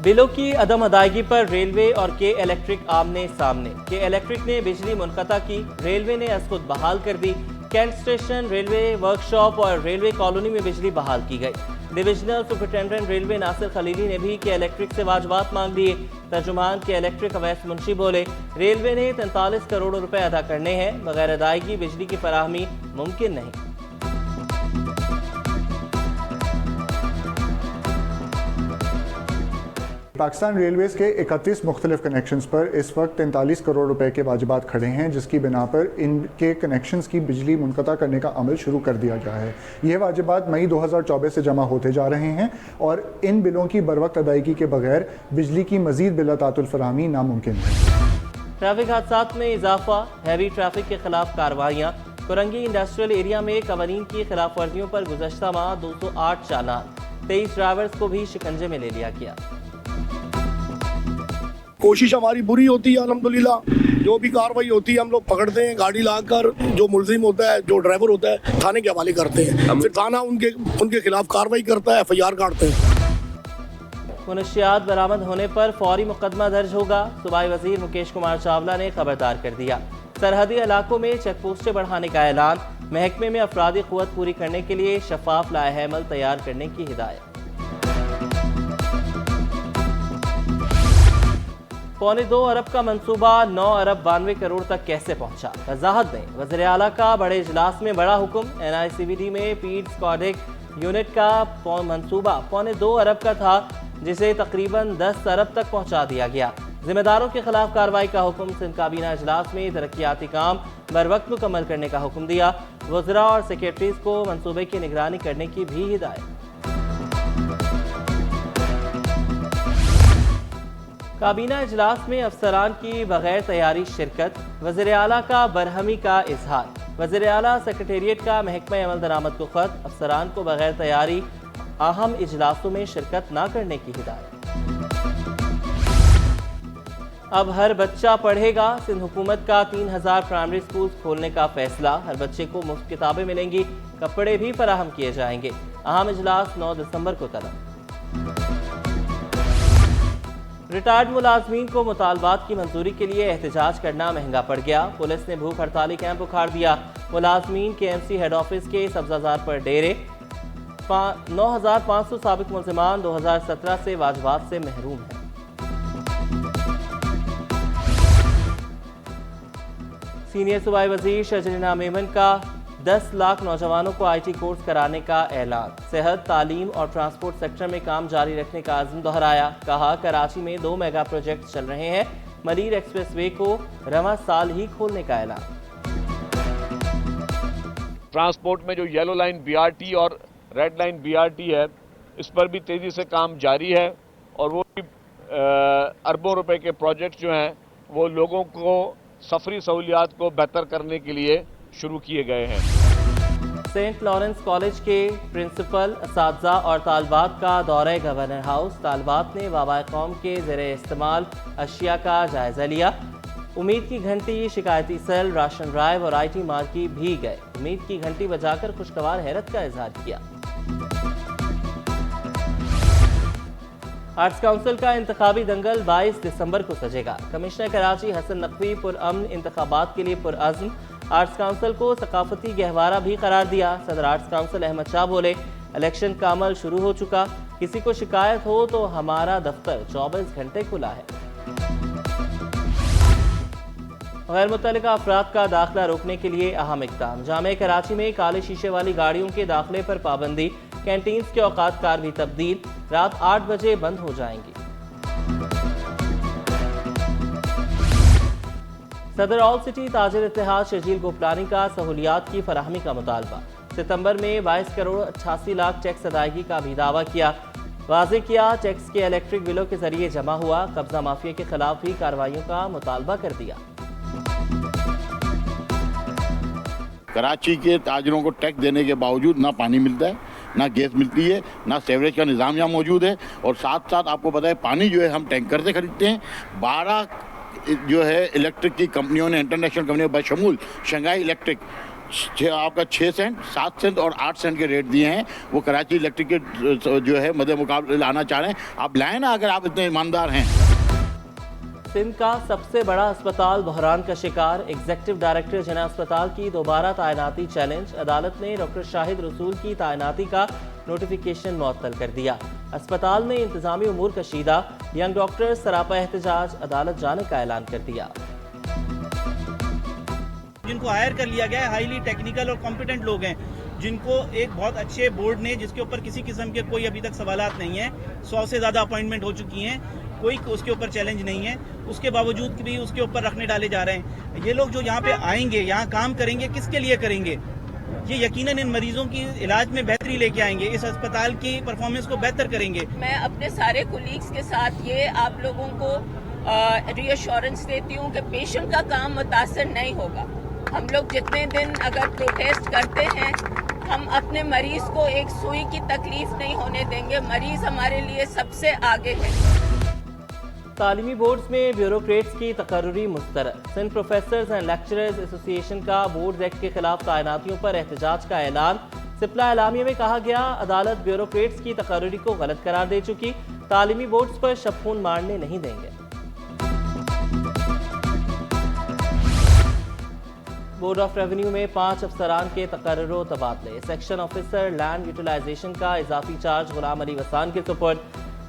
बिलों की अदम अदायगी पर रेलवे और के इलेक्ट्रिक आमने सामने। के इलेक्ट्रिक ने बिजली मुनक़ता की, रेलवे ने अज़ खुद बहाल कर दी। कैंट स्टेशन, रेलवे वर्कशॉप और रेलवे कॉलोनी में बिजली बहाल की गई। Divisional superintendent railway Nasir Khalili ने भी के इलेक्ट्रिक से वाजबात मांग लिए। तर्जुमान के इलेक्ट्रिक अवैस मुंशी बोले, रेलवे ने 43 करोड़ रुपए अदा करने हैं, बगैर अदायगी बिजली की फराहमी मुमकिन नहीं। पाकिस्तान रेलवेज के 31 मुख्तलिफ कनेक्शंस पर इस वक्त 43 करोड़ रुपए के वाजिबात खड़े हैं, जिसकी बिना पर इनके कनेक्शंस की बिजली मुनक़ता करने का अमल शुरू कर दिया गया है। ये वाजिबात मई 2024 से जमा होते जा रहे हैं और इन बिलों की बरवक्त अदायगी के बगैर बिजली की मज़ीद बिलातातुल फराहमी नामुमकिन है। ट्रैफिक हादसात में इजाफा, हैवी ट्रैफिक के खिलाफ कार्रवाइयाँ। कोरंगी इंडस्ट्रियल एरिया में कवानीन की खिलाफ वर्जियों पर गुज़श्ता माह 208 चालान, 23 ड्राइवर्स को भी शिकंजे में ले लिया गया। कोशिश हमारी बुरी होती है, अल्हम्दुलिल्लाह जो भी कार्रवाई होती है हम लोग पकड़ते हैं, गाड़ी लाकर जो मुलजिम होता है, जो ड्राइवर होता है, थाने के हवाले करते हैं, फिर थाना उनके खिलाफ कार्रवाई करता है, FIR काटते हैं। मुनशियात बरामद होने पर फौरी मुकदमा दर्ज होगा, सूबाई वजीर मुकेश कुमार चावला ने खबरदार कर दिया। सरहदी इलाकों में चेक पोस्टें बढ़ाने का ऐलान, महकमे में अफरादी क़ुव्वत पूरी करने के लिए शफाफ लाएहमल तैयार करने की हिदायत। 2.25 अरब का मंसूबा 9 अरब 92 करोड़ तक कैसे पहुंचा, वजाहत दें। वज़ीर आला का बड़े इजलास में बड़ा हुक्म। NICVD में पीड्स कॉर्डिक यूनिट का मंसूबा 2.25 अरब का था, जिसे तकरीबन 10 अरब तक पहुंचा दिया गया। जिम्मेदारों के खिलाफ कार्रवाई का हुक्म। सिंध काबीना इजलास में तरक्याती काम बर वक्त मुकम्मल करने का हुक्म दिया। वज़रा और सेक्रेटरीज को मंसूबे की निगरानी करने की भी हिदायत। काबीना इजलास में अफसरान की बगैर तैयारी शिरकत, वज़ीर आला का बरहमी का इजहार। वज़ीर आला सेक्रेटेरिएट का महकमा अमल दरामद को खत, अफसरान को बगैर तैयारी अहम इजलासों में शिरकत न करने की हिदायत। अब हर बच्चा पढ़ेगा, सिंध हुकूमत का 3000 प्राइमरी स्कूल खोलने का फैसला। हर बच्चे को मुफ्त किताबें मिलेंगी, कपड़े भी फराहम किए जाएंगे। अहम इजलास 9 दिसंबर को तलब। रिटायर्ड मुलाजमीन को मुतालबात की मंजूरी के लिए एहतजाज करना महंगा पड़ गया। पुलिस ने भूख हड़ताली कैंप उखाड़ दिया। मुलाजमीन KMC हेड ऑफिस के सब्जाजार पर डेरे। 9500 साबिक मुल्जिमान 2017 से वाजबात से महरूम हैं। सीनियर सूबाई वजीर शजरीना मेमन का 10 लाख नौजवानों को IT कोर्स कराने का ऐलान। सेहत, तालीम और ट्रांसपोर्ट सेक्टर में काम जारी रखने का अज़्म दोहराया। कहा, कराची में 2 मेगा प्रोजेक्ट चल रहे हैं। मलीर एक्सप्रेसवे को रवां साल ही खोलने का ऐलान। ट्रांसपोर्ट में जो येलो लाइन BRT और रेड लाइन BRT है, इस पर भी तेज़ी से काम जारी है और वो भी अरबों रुपए के प्रोजेक्ट जो हैं वो लोगों को सफरी सहूलियात को बेहतर करने के लिए शुरू किए गए हैं। सेंट लॉरेंस कॉलेज के प्रिंसिपल, असातिज़ा और तालबात का दौरे गवर्नर हाउस। तालबात ने बाबा कौम के ज़ेरे इस्तेमाल अशिया का जायजा लिया। उम्मीद की घंटी, शिकायती सेल, राशन ड्राइव और IT मार्की भी गए। उम्मीद की घंटी बजाकर खुशगवार हैरत का इजहार किया। आर्ट्स काउंसिल का इंतखाबी दंगल 22 दिसंबर को सजेगा। कमिश्नर कराची हसन नकवी पुरअमन इंतखाबात के लिए पुरअज़्म। आर्ट्स काउंसिल को सकाफती गहवारा भी करार दिया। सदर आर्ट्स काउंसिल अहमद शाह बोले, इलेक्शन का अमल शुरू हो चुका, किसी को शिकायत हो तो हमारा दफ्तर 24 घंटे खुला है। गैर मुतल्लिका अफराद का दाखिला रोकने के लिए अहम इक़दाम। जामे कराची में काले शीशे वाली गाड़ियों के दाखिले पर पाबंदी। कैंटीन्स के औकात कार भी तब्दील, रात 8 बजे बंद हो जाएंगी। सदर ऑल सिटी ताजिर इत्तेहाद शर्जील गोपलानी का सहूलियात की फराहमी का मुतालबा। सितंबर में 22 करोड़ 88 लाख टैक्स अदायगी का भी दावा किया। वाज़ेह किया, टैक्स के इलेक्ट्रिक बिलों के जरिए जमा हुआ। कब्जा माफिया के खिलाफ भी कार्रवाइयों का मुतालबा कर दिया। कराची के ताजरों को टैक्स देने के बावजूद ना पानी मिलता है, ना गैस मिलती है, ना सीवरेज का निज़ाम यहाँ मौजूद है और साथ साथ आपको पता है पानी जो है हम टैंकर से खरीदते हैं। 12 जो है इलेक्ट्रिक की कंपनियों ने, इंटरनेशनल कंपनियों बशमूल शंघाई इलेक्ट्रिक आपका 6 सेंट, 7 सेंट और 8 सेंट के रेट दिए हैं। वो कराची इलेक्ट्रिक के जो है मद्दे मुकाबले लाना चाह रहे हैं। आप लाएं ना, अगर आप इतने ईमानदार हैं। सिंध का सबसे बड़ा अस्पताल बहरान का शिकार, एग्जीक्यूटिव डायरेक्टर जिला अस्पताल की दोबारा तैनाती चैलेंज। अदालत ने डॉक्टर शाहिद रसूल की तैनाती का नोटिफिकेशन मुअत्तल कर दिया। अस्पताल में इंतजामी उमूर कशीदा, यंग डॉक्टर सरापा एहतजाज, अदालत जाने का ऐलान कर दिया। जिनको हायर कर लिया गया है हाईली टेक्निकल और कॉम्पिटेंट लोग हैं, जिनको एक बहुत अच्छे बोर्ड ने, जिसके ऊपर किसी किस्म के कोई अभी तक सवालात नहीं है, 100 से ज़्यादा अपॉइंटमेंट हो चुकी हैं, कोई उसके ऊपर चैलेंज नहीं है, उसके बावजूद भी उसके ऊपर रखने डाले जा रहे हैं। ये लोग जो यहाँ पे आएंगे, यहाँ काम करेंगे, किसके लिए करेंगे? ये यकीनन इन मरीजों की इलाज में बेहतरी लेके आएंगे, इस अस्पताल की परफॉर्मेंस को बेहतर करेंगे। मैं अपने सारे कोलीग्स के साथ ये आप लोगों को रीअश्योरेंस देती हूँ कि पेशेंट का काम मुतासर नहीं होगा। हम लोग जितने दिन अगर प्रोटेस्ट करते हैं, हम अपने मरीज को एक सुई की तकलीफ नहीं होने देंगे। मरीज हमारे लिए सबसे आगे है। तालीमी बोर्ड्स में ब्यूरोक्रेट्स की तकर्रुरी मुस्तरद। Sindh professors and lecturers association का बोर्ड्स एक्ट के खिलाफ तैनातियों पर एहतजाज का ऐलान। सिपला एलामिया में कहा गया, अदालत ब्यूरोक्रेट्स की तकर्रुरी को गलत करार दे चुकी, तालीमी बोर्ड्स पर शबखून मारने नहीं देंगे। बोर्ड ऑफ रेवेन्यू में 5 अफसरान के तकर्रुर तबादले। सेक्शन ऑफिसर लैंड यूटिलाइजेशन का इजाफी चार्ज गुलाम अली वसान के सुपुर्द।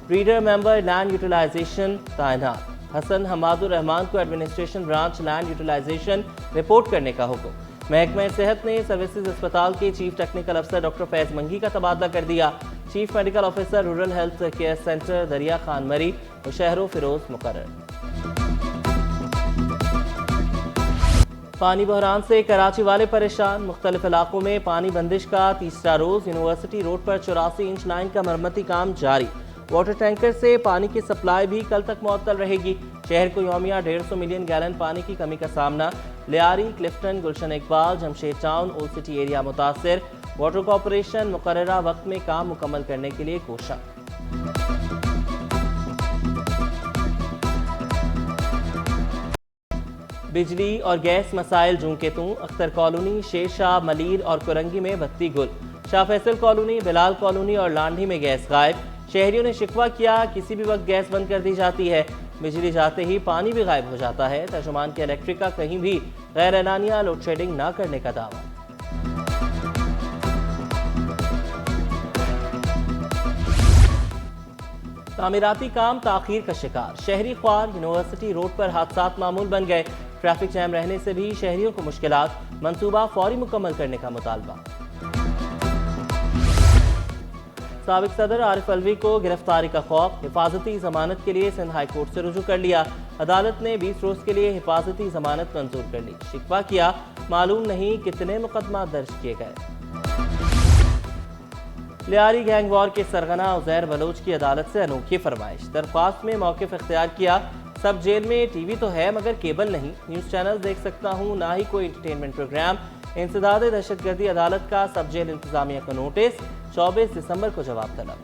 रीडर मेंबर लैंड यूटिलाइजेशन तैनात। हसन हमादुर रहमान को administration branch land utilisation report करने का हुक्म। महकमा सेहत ने सर्विसेज अस्पताल के चीफ टेक्निकल अफसर डॉक्टर फैज मंगी का तबादला कर दिया। Chief medical officer rural health care centre Darya Khan मरी और शहरो फिरोज मुकर्रर। पानी बहरान से कराची वाले परेशान। मुख्तलिफ इलाकों में पानी बंदिश का तीसरा रोज। यूनिवर्सिटी रोड पर 84 इंच लाइन का मरम्मती काम जारी। वाटर टैंकर से पानी की सप्लाई भी कल तक मुअत्तल रहेगी। शहर को यौमिया 150 मिलियन गैलन पानी की कमी का सामना। Lyari, Clifton, Gulshan Iqbal, Jamshed town, old city area मुतासर। वाटर कॉरपोरेशन मुकर्ररा वक्त में काम मुकम्मल करने के लिए कोशा। बिजली और गैस मसाइल जूं के तूं। अख्तर कॉलोनी, शेर शाह, मलीर और कुरंगी में बत्ती गुल। शाह फैसल कॉलोनी, बिलाल कॉलोनी और लांढी में गैस गायब। शहरियों ने शिकवा किया, किसी भी वक्त गैस बंद कर दी जाती है, बिजली जाते ही पानी भी गायब हो जाता है। तर्जुमान के इलेक्ट्रिक का कहीं भी गैर एलानिया लोड शेडिंग न करने का दावा। तामीराती काम ताखीर का शिकार। शहरी ख्वार, यूनिवर्सिटी रोड पर हादसात मामूल बन गए। ट्रैफिक जैम रहने से भी शहरियों को मुश्किलात। मंसूबा फौरी मुकम्मल करने का मुतालबा। साबिक सदर आरिफ अलवी को गिरफ्तारी का खौफ। हिफाजती जमानत के लिए सिंध हाई कोर्ट से रुजू कर लिया। अदालत ने 20 रोज के लिए हिफाजती जमानत मंजूर कर ली। शिकवा किया, मालूम नहीं कितने मुकदमा दर्ज किए गए। लियारी गैंग वॉर के सरगना उजैर बलोच की अदालत से अनोखी फरमाइश। दरख्वास्त में मौक़िफ़ इख्तियार किया, सब जेल में टीवी तो है मगर केबल नहीं, न्यूज़ चैनल देख सकता हूँ, ना ही कोई एंटरटेनमेंट प्रोग्राम। इंसदाद दहशतगर्दी अदालत का सब जेल इंतजामिया को नोटिस। 24 दिसंबर को जवाब तलब।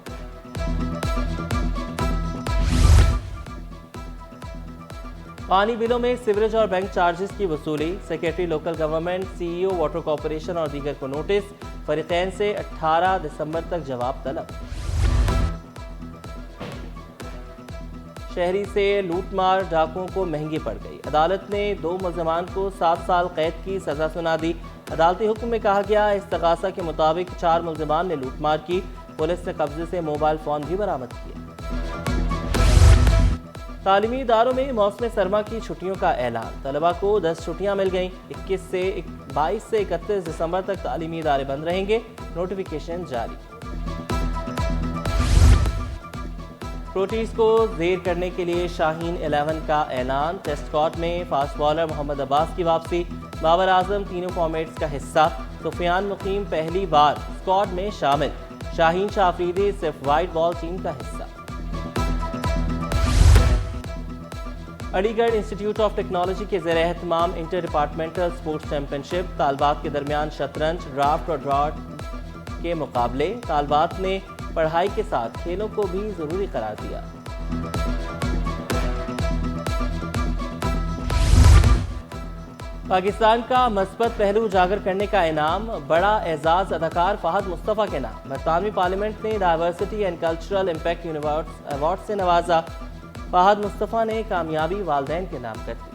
पानी बिलों में सीवरेज और बैंक चार्जेस की वसूली। Secretary local government, CEO water corporation और दीगर को नोटिस। फरीकैन से 18 दिसंबर तक जवाब तलब। शहरी से लूटमार डाकुओं को महंगी पड़ गई। अदालत ने 2 मुल्ज़मान को 7 साल कैद की सजा सुना दी। अदालती हुक्म में कहा गया, इस्तगासा के मुताबिक 4 मुल्ज़मान ने लूटमार की। पुलिस ने कब्जे से मोबाइल फ़ोन भी बरामद किए। तालीमी इदारों में मौसम सरमा की छुट्टियों का ऐलान। तलबा को 10 छुट्टियां मिल गईं। 22 से 31 दिसंबर तक तालीमी इदारे बंद रहेंगे। नोटिफिकेशन जारी। प्रोटीज को जेर करने के लिए शाहीन 11 का ऐलान। टेस्ट स्क्वाड में फास्ट बॉलर मोहम्मद अब्बास की वापसी। बाबर आजम तीनों फॉर्मेट्स का हिस्सा। सुफियान मुकीम पहली बार स्क्वाड में शामिल। शाहीन शाह अफरीदी सिर्फ वाइट बॉल टीम का हिस्सा। अलीगढ़ इंस्टीट्यूट ऑफ टेक्नोलॉजी के ज़ेर एहतमाम इंटर डिपार्टमेंटल स्पोर्ट्स चैंपियनशिप। तालबात के दरमियान शतरंज, ड्राफ्ट और ड्रॉट के मुकाबले। तालबात ने पढ़ाई के साथ खेलों को भी ज़रूरी करार दिया। پاکستان کا مثبت پہلو اجاگر کرنے کا انعام، بڑا اعزاز اداکار فہد مصطفیٰ کے نام۔ برطانوی پارلیمنٹ نے diversity and cultural impact award سے نوازا۔ فہد مصطفیٰ نے کامیابی والدین کے نام کر دی۔